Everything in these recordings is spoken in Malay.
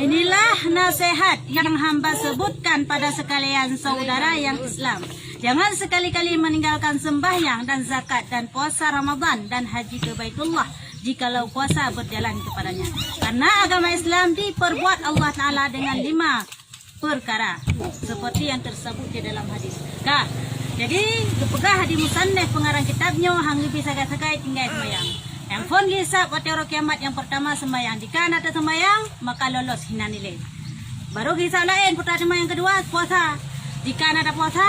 Inilah nasihat yang hamba sebutkan pada sekalian saudara yang Islam. Jangan sekali-kali meninggalkan sembahyang dan zakat dan puasa Ramadan dan haji ke Baitullah jikalau puasa berjalan kepadanya. Karena agama Islam diperbuat Allah Ta'ala dengan 5 perkara seperti yang tersebut di dalam hadis. Kah? Jadi, kepegah di musannaf pengarang kitabnya hang bisa sakai tinggal sembahyang. Yang pun hisab waktu kiamat yang pertama sembahyang. Jika ada sembahyang, maka lolos hina nilai. Baru hisab lain pertama yang kedua puasa. Jika ada puasa,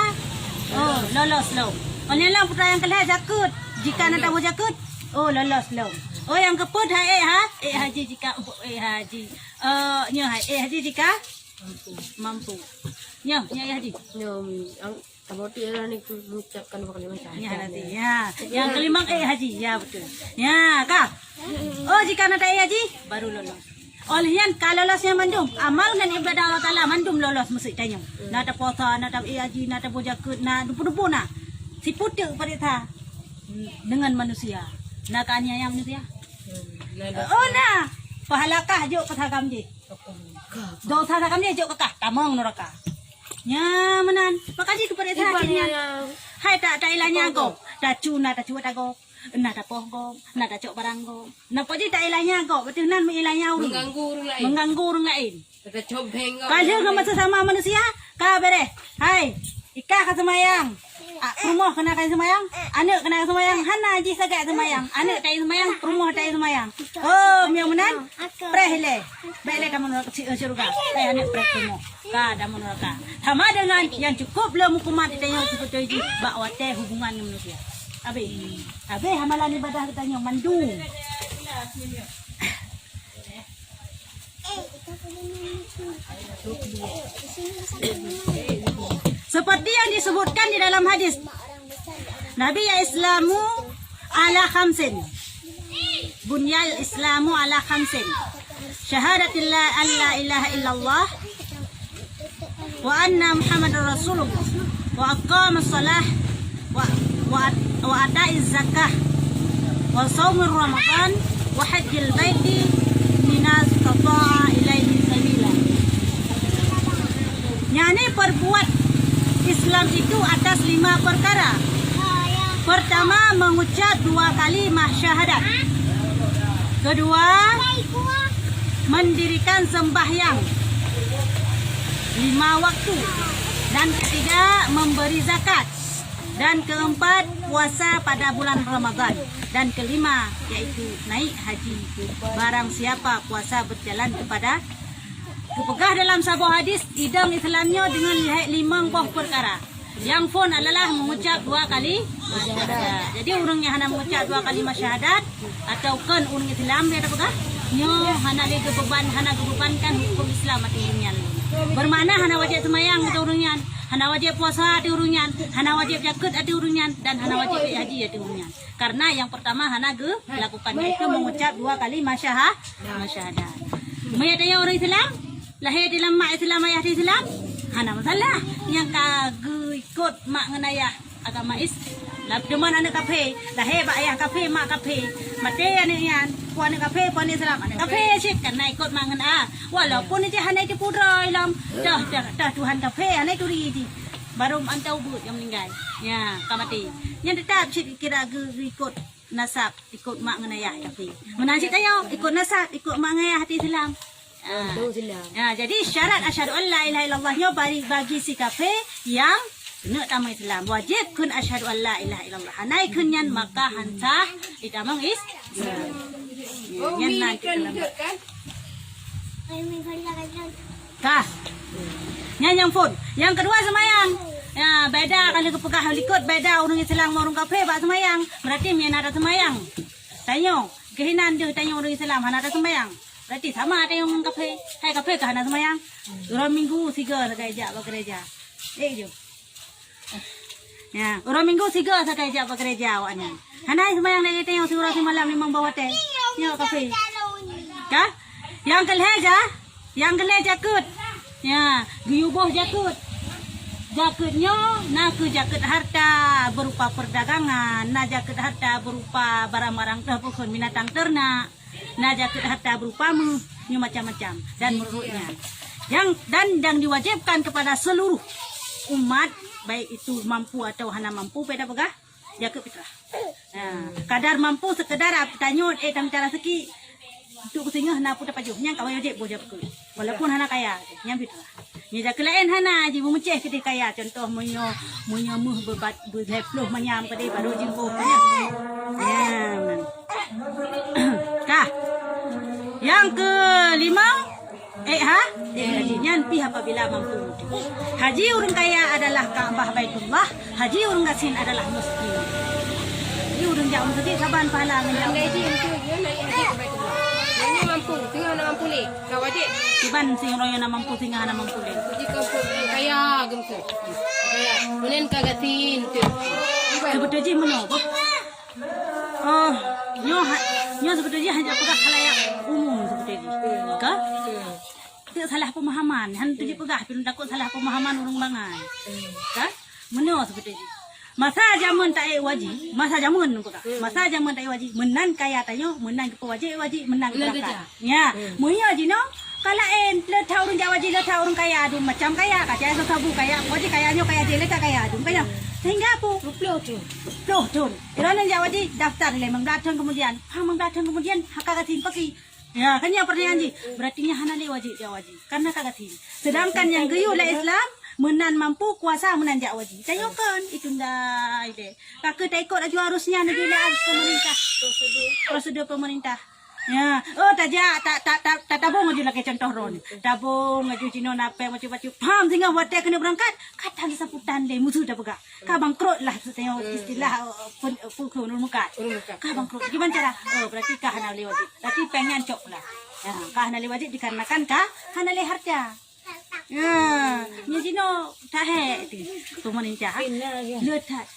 oh lolos lo. Oleh lah putra yang kelih jakut. Jika ada jakut, oh lolos lo. Oh yang keput haji jika haji. Haji jika mampu. Haji. Berarti orang ni mengucapkan kalimat syahadat. Ya nanti. Ya. Yang kelima haji. Ya betul. Ya kah? Oh jika nak haji baru lolos. Oleh yang kalau lolosnya mandum amal dan ibadah Allah Taala mandum lolos mesti tanya. Nak ada puasa, nak ada haji, nak ada bojakut, nak dupu-dupu nak. Si putu perintah dengan manusia. Nak aniaya manusia. Oh nah. Pahalakah juk kata kami. Dosa kami juk kakak tamang neraka. Ya menan makasih kepada hatinya hai tak ilahnya go tak cuna tak cuat go nak tak poh go nak tak cok barang go nak pasti tak ilahnya go betul nan ilahnya mengganggu orang lain tak cobeng go kalau sama sesama manusia kah bere hai ikah ka semayang rumah kena kai semayang anak kena semayang hana ji sagak semayang anak tai semayang rumah tai semayang oh miang menan prehle bele kamu nak surga tai anak preh semua ka dah neraka sama dengan yang cukup belum hukuman ditanya seperti itu bawa teh hubungan dengan manusia abe hamalan ibadah katanya mandu seperti yang disebutkan di dalam hadis Nabi ya Islamu ala khamsin bunyal Islamu ala khamsin syahadatillah an la ilaha illallah wa anna Muhammadar Rasulullah wa aqamas salah wa ata'iz zakah wa shaumur ramadan wa hajjil baiti minas tata'a ilaihi sabila. Yani perbuat Islam itu atas 5 perkara. Pertama mengucap 2 kalimah syahadat. Kedua mendirikan sembahyang 5 waktu. Dan ketiga memberi zakat. Dan keempat puasa pada bulan Ramadan. Dan kelima yaitu naik haji. Barang siapa puasa berjalan kepada kepegah dalam sebuah hadis idam Islamnya dengan 5 perkara. Yang pun adalah mengucap 2 kali syahadat. Jadi orangnya hanya mengucap 2 kali syahadat atau kan orang Islam dia apa? Nyo hana le beban hana bebankan hukum Islam atau orangnya. Bermakna hana wajib semayang atau orangnya, hana wajib puasa atau orangnya, hana wajib zakat atau orangnya dan hana wajib haji atau orangnya. Karena yang pertama hana lakukan itu mengucap 2 kali syahadat. Mayatnya orang Islam lahir dalam mak Islam ayah Islam hana masalah yang kagak ikut mak ngenaya agama Islam cuman anak kafe lahir bak ayah kafe mak kafe mati anaknya puan kafe puan Islam anak kafe sih karena ikut mak ngena walaupun itu hana itu pudra Islam dah Tuhan kafe anak itu di baru antau but yang meninggal ya kamati yang tetap sih kira ikut nasab ikut mak ngenaya kafe menasih tayo ikut nasab ikut mak ngaya hati Islam. Jadi syarat asyhadu an la ilaha illallahnya bagi si kafe yang kena tamu Islam wajib kun asyhadu an la ilaha illallah hanai kunyan maka hansah ditamang Islam. Yan nanti kan kah yang pun yang kedua semayang ya beda kalau kepegah likut beda orang Islam orang kafe bak semayang berarti mian ada semayang tanya kehinan dia tanya orang Islam hana ada semayang berarti sama ada yang kafe, hai kafe ke hana semayang. Orang minggu 3 gereja bekerja. Je. Ya, orang minggu 3 gereja bekerja awaknya. Hana semayang lagi tengok surah semalam 5 bawa teh. Ya kafe. Kah? Yang kelih jakut. Ya, guyubuh jakut. Jakutnya nak jakut harta berupa perdagangan, nak jakut harta berupa barang-barang binatang ternak. Nah jaket harta berupa macam-macam dan menurutnya yang diwajibkan kepada seluruh umat baik itu mampu atau hana mampu pada pegah jaket fitrah. Nah, kadar mampu sekedar tanyut tang cara seki untuk singa hana puta paju nyang ka wajib bo jaket walaupun hana kaya nyang fitrah. Nya jaket lain hana ji memeceh ke kaya contoh munyo muh bebat berheploh manyam ke baru jimbo nya. Kah. Yang kelima hajinya pi apabila mampu. Haji orang kaya adalah Ka'bah Baitullah, haji orang gasin adalah miskin. Haji orang jauh sedikit saban pahala menjauh. Gaji itu dia naik haji ke Baitullah. Yang mampu, tinggal nak mampu le. Kau wajib. Tiban sing royo na mampu sing hana mampu le. Jika kau kaya gemsu. Kaya, menen kagatin tu. Sebetulnya meno. Oh, nyo sebetulnya hanya pegang khalayak umum sebetulnya. Ka? Tidak salah pemahaman. Han tu je pegah pilih takut salah pemahaman orang bangai. Ka? Meno sebetulnya. Masa zaman tak wajib, masa zaman pegah. Masa zaman tak wajib, menan kaya tanyo, menan ke wajib menang belaka. Ya, munya jino kalau le tahu orang Jawa je le tahu orang kaya adu macam kaya kaca sabu kaya wajib kayanya kaya je le kaya adu kaya. Sehingga apa? Puluh tahun. Kerana Jawa je daftar le mengdatang kemudian, mengdatang kemudian hak kagatin pakai. Ya, kan yang pertanyaan ji. Berarti hana le wajib Jawa je. Karena kagatin. Sedangkan yang geyu le Islam menan mampu kuasa menan Jawa je. Tayokan itu ndak ide. Kakak tak ikut laju harusnya negara pemerintah. Prosedur pemerintah. Ya, tak tabung aja lagi contoh ron. Tabung aja cino nape macam-macam. Paham sehingga buat dia kena berangkat. Kata samputan le musuh dah pegak. Ka bangkrut lah setengah istilah pukul muka. Ka bangkrut. Gimana cara? Oh, berarti ka hana le wajib. Berarti pengen cok lah. Ya, ka hana le wajib dikarenakan ka hana le harta. Ya, ni cino tak itu pemerintah. Letak.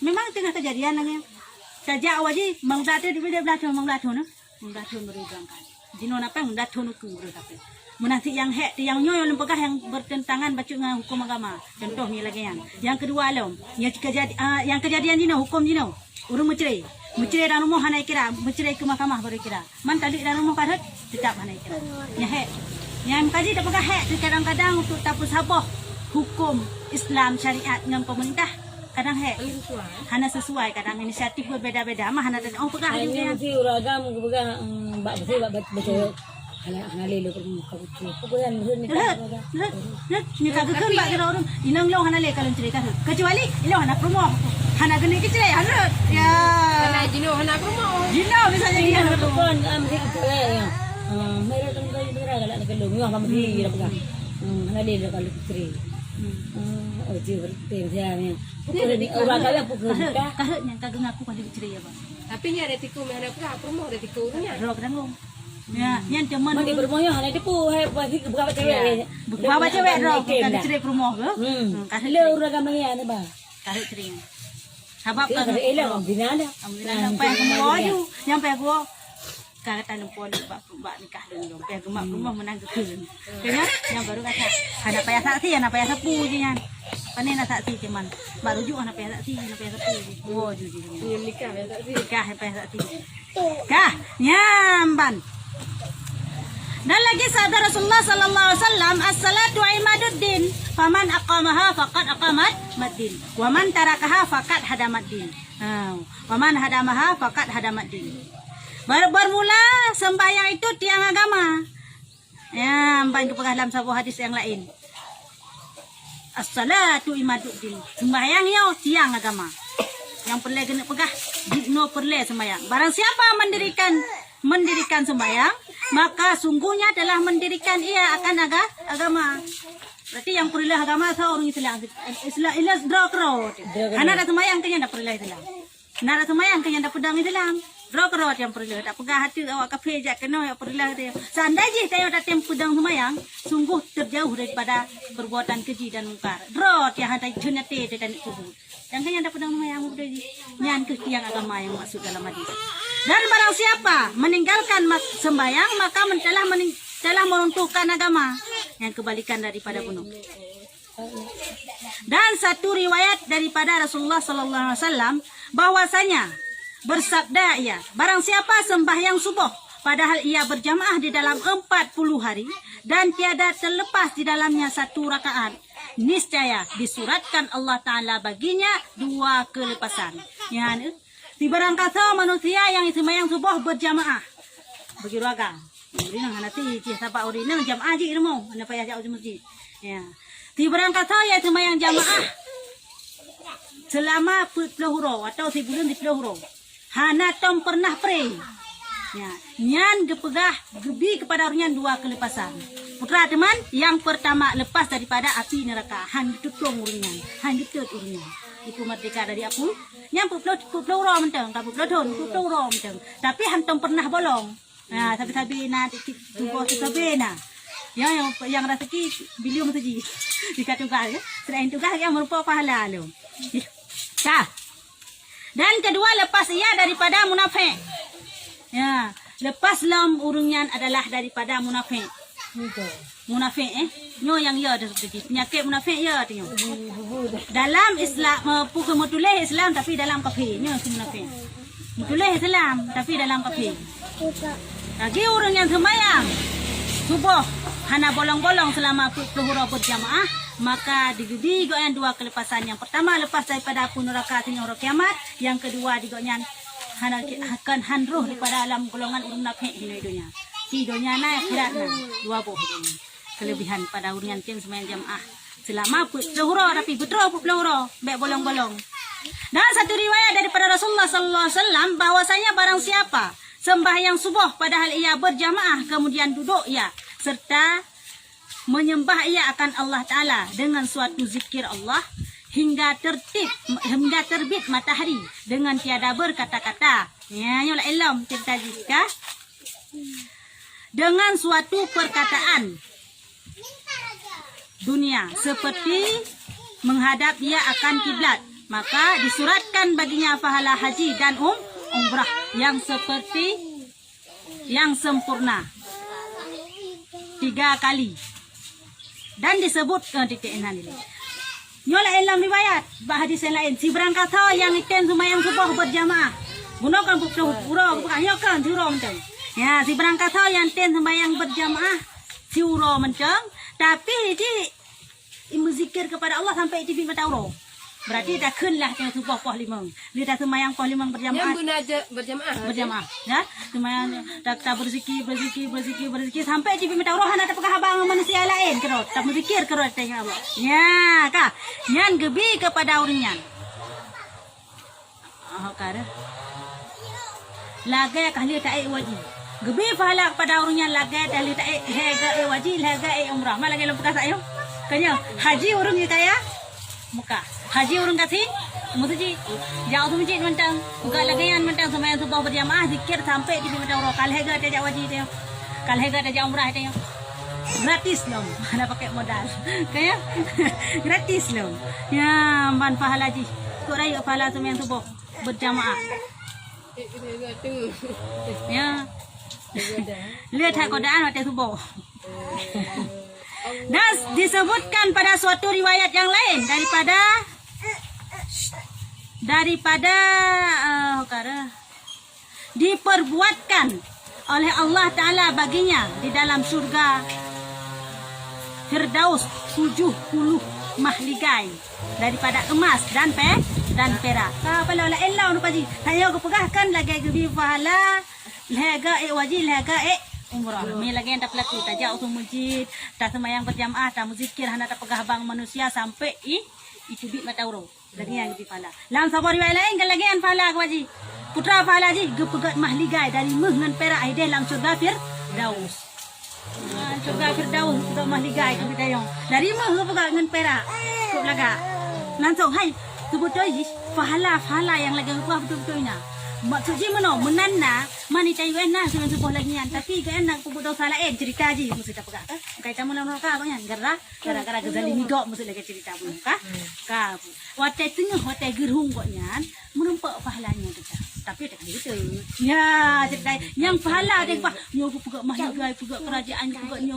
Memang tengah kejadian lagi. Sejak wajib mengdatang di belakang mengdatang. Mengdatun baru berangkat. Jino napa mengdatun hukum baru tapi. Menanti yang yang nyoy lempegah yang bertentangan baca dengan hukum agama. Contoh ni lagi yang. Yang kedua alom. Yang kejadian jino hukum jino. Urung mencerai. Mencerai dalam rumah hanai kira. Mencerai ke mahkamah baru kira. Man tadi dalam rumah kadet tetap hanai kira. Yang yang kaji tak pegah kadang-kadang untuk tapus sabah hukum Islam syariat dengan pemerintah. Kadang hana sesuai, kadang inisiatif berbeda-beda. Mah hana dan pegah juga. Mesti uragam pegah bak bersih bak baca hana lelo kabutu. Pokoknya ni ni kagak bak kira orang inang lo hana le kalau cerita kecuali lo hana promo hana geni kecil hana ya Hana jino hana promo. jino misalnya dia hana promo kan amri tu ya. Mereka kan berada galak nak kelong yo mesti ira pegah. Hana lelo kalau putri. Oh jiwa penjanya. Pukul ni orang kaya pukul dah. kahut yang kagak ngaku pada cerai apa. Tapi ni ada tiku mana pula promo ada tiku nya. Rok dangong. Ya, yang teman Mandi bermoyo hana depu hai bagi beberapa cewek. bawa cewek rok kagak cerai promo ke? Kahit le uragam ni ana ba. Kahut cerai. Sebab Kahit kagak elang binada. sampai kemuaju nyampe gua kagak tanam pohon bak nikah dulu sampai gemak rumah menang kekeun kena yang baru kata ada payah saksi ada payah sepu je nyan panen saksi cuman baru juga ada payah saksi ada payah sepu oh juji Yang nikah ya tak sih. nikah payah saksi kah nyamban. Dan lagi sabda Rasulullah sallallahu alaihi wasallam as-salatu imaduddin faman aqamaha faqad aqamat maddin wa man tarakaha faqad hadamat din wa man hadamaha faqad hadamat din. Bermula sembahyang itu tiang agama. Ya, bantu pegah dalam sebuah hadis yang lain. As-salatu imaduddin. Sembahyang yo tiang agama. Yang perlu kena pegah, no perlu sembahyang. Barang siapa mendirikan sembahyang, maka sungguhnya telah mendirikan ia akan agama. Berarti yang perlu agama seorang Islam. Islam drokro. Anak ada sembahyang kanya dah perlu Islam. Anak ada sembahyang kanya dah pedang Islam. Rok-rok yang perlu tak pegah hati awak kafe jak kena yang perlu dia. Seandainya tayo datang pedang semayang, sungguh terjauh daripada perbuatan keji dan mungkar. Rok yang ada junate dan kubur. Yang kan yang ada pedang semayang udah nyan ke tiang agama yang masuk dalam hadis. Dan barang siapa meninggalkan sembayang maka telah meruntuhkan agama yang kebalikan daripada bunuh. Dan satu riwayat daripada Rasulullah sallallahu alaihi wasallam bahwasanya bersabda ia, barang siapa sembahyang subuh padahal ia berjamaah di dalam 40 hari dan tiada terlepas di dalamnya 1 rakaat, niscaya disuratkan Allah Ta'ala baginya 2 kelepasan. Ya, di barang kata manusia yang sembahyang subuh berjamaah. Bagi raga. Uri nang nanti cih sapa uri nang jamaah ji ilmu, ana payah jauh masjid. Ya. Di barang kata yang sembahyang jamaah selama 10 huro atau sebulan 10 huro. Hana tom pernah pray. Ya, nyan gepegah gebi kepada orangnya 2 kelepasan. Putra teman, yang pertama lepas daripada api neraka, han tutung uringan, han ditut uringan. Iku merdeka dari aku. Yang puplo rom menteng, tak puplo don, puplo rom menteng. Tapi han tom pernah bolong. Nah, sabi-sabi na tubuh sabi na. Yang rezeki bilium saji. Dikatukan ya. Selain tugas yang merupakan pahala lo. Sah. Dan kedua lepas ia daripada munafik. Ya, lepas lam urungan adalah daripada munafik. Munafik nyo yang ya ada seperti penyakit munafik ya tu. Dalam Islam bukan mutuleh Islam tapi dalam kafir nyo munafik. Mutuleh Islam tapi dalam kafir. Lagi orang yang sembahyang subuh hana bolong-bolong selama 10 hura berjamaah, maka digedi goyan 2 kelepasan. Yang pertama lepas daripada api neraka sehingga hari kiamat, yang kedua digoyan hana akan hanruh daripada alam golongan urun nafik hidunya. Hidunya na akhirat na 2 buah hidunya. Kelebihan pada urungan tim sembahyang jamaah selama 10 hura tapi betul 10 hura baik bolong-bolong. Dan satu riwayat daripada Rasulullah sallallahu alaihi wasallam bahwasanya barang siapa sembahyang subuh padahal ia berjamaah kemudian duduk ia serta menyembah ia akan Allah Ta'ala dengan suatu zikir Allah hingga terbit matahari dengan tiada berkata-kata. Ya, nyolah ilm cerita jika dengan suatu perkataan dunia seperti menghadap ia akan kiblat, maka disuratkan baginya pahala haji dan umrah yang seperti yang sempurna 3 kali. Dan disebut titik enam ini. Nyola dalam riwayat hadis yang lain, si berangkat yang ikan sembahyang subuh berjamaah gunakan pura bukan nyokan juro menceng. Ya, si berangkat yang ikan sembahyang berjamaah juro menceng, tapi di zikir kepada Allah sampai di mata uro. Berarti dah kenlah yang subuh poh limang. Dia dah sembahyang poh limang berjamaah. Yang guna berjamaah. Berjamaah. Ya, sembahyang dah berzikir sampai di mata uro hana tak pegang abang manusia lain kerot. Tak berzikir kerot tengok Allah. Ya, kah? Nyan gebi kepada orangnya. Kara. Lagai kahli tak wajib. Gebi pahala kepada orangnya lagai kahli tak hega wajib, hega umrah. Malah kalau bekas ayo. Kanya haji orang ni kaya muka. Haji orang kasih, mesti jauh tu masjid mentang, buka lagayan mentang sembahyang subuh berjamaah zikir sampai di mata orang. Kalau hega tak wajib dia, kalau hega tak umrah dia, gratis loh, mana pakai modal, kaya gratis loh. Ya, ban pahala haji, tu raya pahala sembahyang subuh berjamaah. Ya, lihat Al-Quran waktu subuh. Dan disebutkan pada suatu riwayat yang lain daripada diperbuatkan oleh Allah Ta'ala baginya di dalam surga Firdaus 70 mahligai daripada emas dan perak. Kalau la illa nu paji, saya kepegahkan lagi gebi pahala lega wajib lega umrah. Mi lagi yang tak pelaku tak jauh tu masjid, tak sembahyang berjamaah, tak muzikir, hanya tak pegah bang manusia sampai itu bit mata urung. Lagi yang lebih pahala. Dalam sabar riwayat lain kan lagi yang pahala wajib. Putra pahala haji gepegat mahligai dari dengan perak ide dalam surga Firdaus. Surga Firdaus untuk mahligai tu kita yang. Dari gepegat dengan perak. Kop laga. Langsung hai sebutoi pahala yang lagi betul-betulnya. Maksudnya mana? Menanda mani tayu enak sebelum sebuah lagian. Tapi kan nak pupuk dosa lain cerita aja mesti tak pegang. Kaitan mula mereka apa yang gara-gara kezalimi gok mesti lagi cerita pun. Kah? Watai tengah watai gerhung koknya menumpak pahalanya kita. Tapi tak gitu. Ya cerita yang pahala dia apa? Nyo pupuk mahligai, pupuk kerajaan,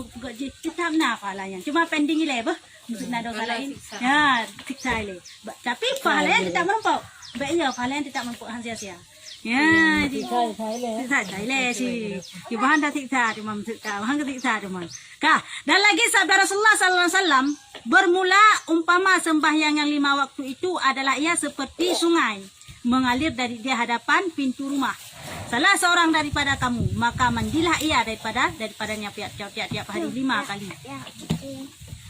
pupuk je. Kita nak pahalanya. Cuma pending ile bah. Mesti nak dosa lain. Ya, siksa ile. Tapi pahalanya tidak menumpak. Baiknya pahalanya tidak menumpak sia-sia. Ya, Thái lệ. Thai le si. Ki bahan dah tik tha imam ka bahan ka tik tha teman. Ka dan lagi sabda Rasulullah sallallahu alaihi wasallam bermula umpama sembahyang yang 5 waktu itu adalah ia seperti sungai mengalir dari di hadapan pintu rumah salah seorang daripada kamu, maka mandilah ia daripadanya tiap hari 5 kali.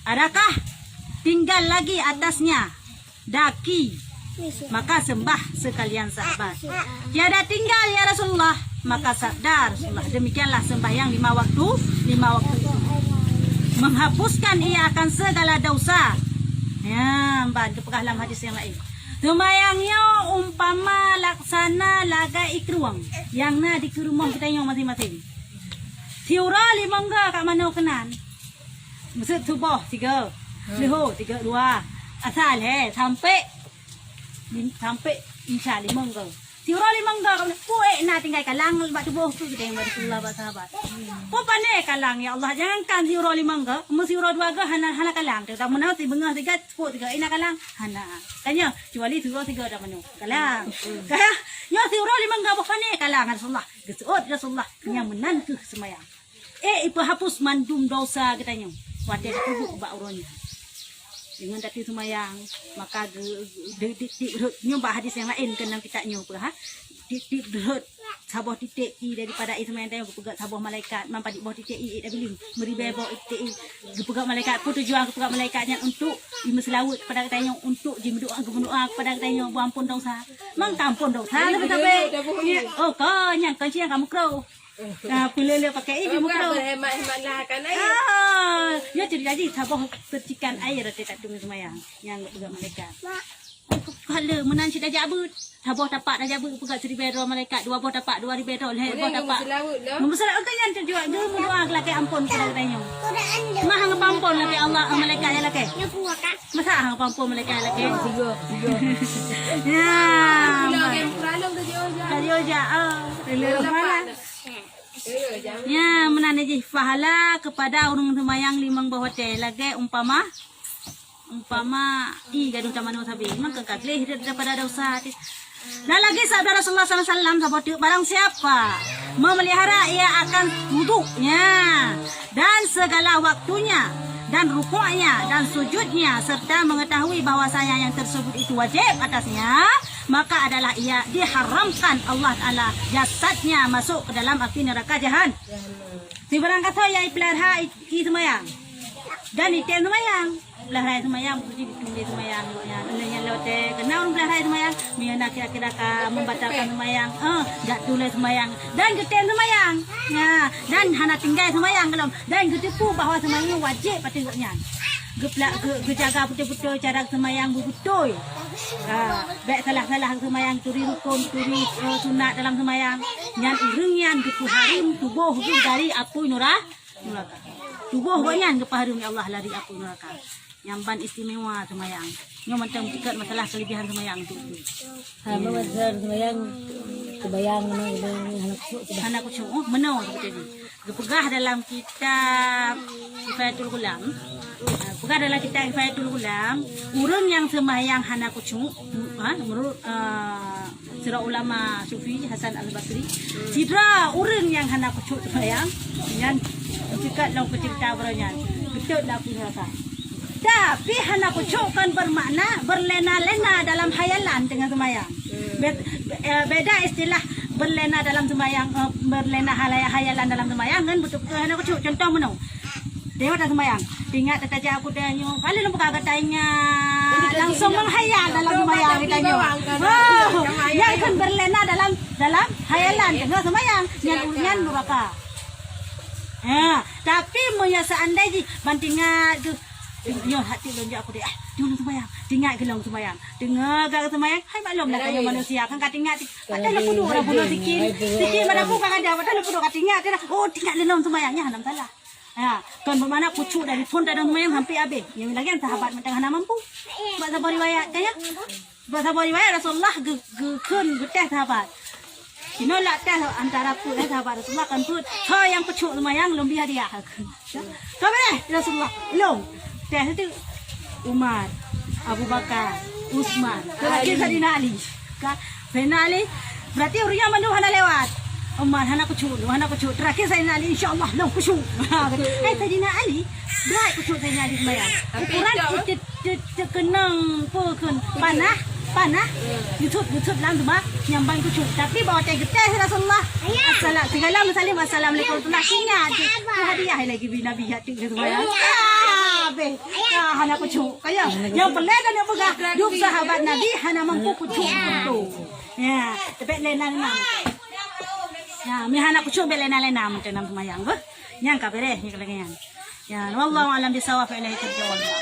Adakah tinggal lagi atasnya daki? Maka sembah sekalian sahabat. Tiada tinggal ya Rasulullah. Maka sabda Rasulullah, demikianlah sembahyang 5 waktu itu. Menghapuskan ia akan segala dosa. Ya, mbak pegah dalam hadis yang lain. Sembahyangnya umpama laksana laga ikruang. Yang na di kerumah kita yang masing-masing. Tiura limangga kat mana kenan. Maksud subuh 3, zuhur 3 2, asal sampai insya limangga. Tiura limangga kan kuek na tinggal kalang bak tubuh tu kita yang Rasulullah sahabat. Pun pandai kalang ya Allah, jangankan tiura limangga, mesti tiura 2 ga hana kalang. Tak menau si bengah 3 seput 3 ina kalang hana. Tanya kecuali tiura 3 dah menau kalang. Kaya ya tiura limangga apa pandai kalang Rasulullah. Gesut Rasulullah yang menantu semayang. Ipa hapus mandum dosa katanya. Wadah kubuk bak uronya. Dengan tadi semayang maka nyumbah hadis yang lain kenang kita nyumbah titik derut sabuh titik i daripada semayang tanya pegat sabuh malaikat mampa di bawah titik i dah biling meribai bawah titik i pegat malaikat pun tujuan pegat malaikatnya untuk dimeselawut kepada katanya untuk dimendoa kepada katanya buampun dosa mang tampun dosa lebih sampai oh kau nyang kancian kamu kau pilih pakai ini muka. Hemat-hematlah kan air. Ya jadi sabuh percikan air tak tunggu semayang yang pegang malaikat. Kalau menan si dah jabut, sabuh tapak dah jabut pegang 1000 malaikat, 2 buah tapak 2000 leher tapak. Membesarat kan yang terjual dia berdoa laki ampun kepada katanya. Mah hang pampun laki Allah malaikat ya laki. Masa hang pampun malaikat laki. Ya. Kalau dia ya menandaji pahala kepada orang semayang 5 bawah teh lagi umpama gaduh taman sabi maka kagleh daripada dosa. Dan lagi sabda Rasulullah SAW sahabat barang siapa memelihara ia akan wuduknya dan segala waktunya dan rukuknya dan sujudnya serta mengetahui bahwasanya yang tersebut itu wajib atasnya, maka adalah ia diharamkan Allah Ta'ala jasadnya masuk ke dalam api neraka jahanam. Si barang kata yang pelihara i semayang dan ikan semayang pelihara semayang puji ditunggu semayang yang lote kenal pelihara semayang miana kira-kira membatalkan semayang tak tulis semayang dan kita semayang ya dan hana tinggal semayang kalau dan ketipu bahawa semayang wajib patutnya gejaga betul-betul cara semayang betul. Baik salah-salah semayang turi rukun turi sunat dalam semayang yang irengyan harum tubuh dari api neraka. Tubuh banyak kepaharum ya Allah lari api neraka. Yang ban istimewa semayang. Yang macam tiket masalah kelebihan semayang itu. Masalah semayang kebayang anak kucing. Oh, menau seperti ini. Pegah dalam kitab Kifayatul Ghulam. Pegah dalam kitab Kifayatul Ghulam, urang yang semayang hana kucing menurut sirah ulama Sufi Hasan Al-Basri. Sidra urang yang hana kucing semayang yang dekat dalam cerita beranya. Betul dah punya rasa. Tapi hana kucuk kan bermakna berlena-lena dalam hayalan dengan semayang. Beda istilah berlena dalam semayang, berlena hayalan dalam semayang kan betul-betul hana kucuk. Contoh mana? Dewa tak semayang. Ingat tetaja aku tanya, kalau lu buka katanya langsung menghayal dalam semayang katanya. Oh, yang kan berlena dalam hayalan dengan semayang, yang neraka. Tapi moya seandainya bantingan tu yo hati lonjak aku dia jangan semayang tinggal gelong semayang dengar gak semayang hai maklum lah kayak manusia kan katingat ada pudu orang bunuh sikit mana aku kan ada ada pudu katingat oh tinggal gelong semayangnya hanam salah kan bermakna pucuk dari pun dalam semayang hampir habis yang lagi sahabat macam hana mampu bahasa riwayat kaya bahasa riwayat Rasulullah gekun geteh sahabat Kinolak teh antara pun sahabat Rasulullah kan pun yang pucuk semayang lebih hadiah kau Rasulullah long teh itu Umar, Abu Bakar, Utsman, lagi Sayyidina Ali. Sayyidina Ali Berarti Uriah mandu hana lewat. Umar hana kucu, terakhir saya nak Ali insya-Allah long kucu. Tadi nak Ali, berat kucu saya Ali sembahyang. Ukuran kenang pun panah. YouTube lang tu nyambang kucu. Tapi bawa teh getih Rasulullah. Assalamualaikum warahmatullahi wabarakatuh. Hadiah lagi bi Nabi hati sembahyang. Hana kucu. Kaya yang pelik dan yang pegah. Duk sahabat Nabi hana mampu kucu tu. Ya, tapi lena. Ya, mi hana kucu belena macam nam semayang. Nyang ka bere ni kalagyan. Ya, wallahu alam bisawab ilaihi tawakkaltu.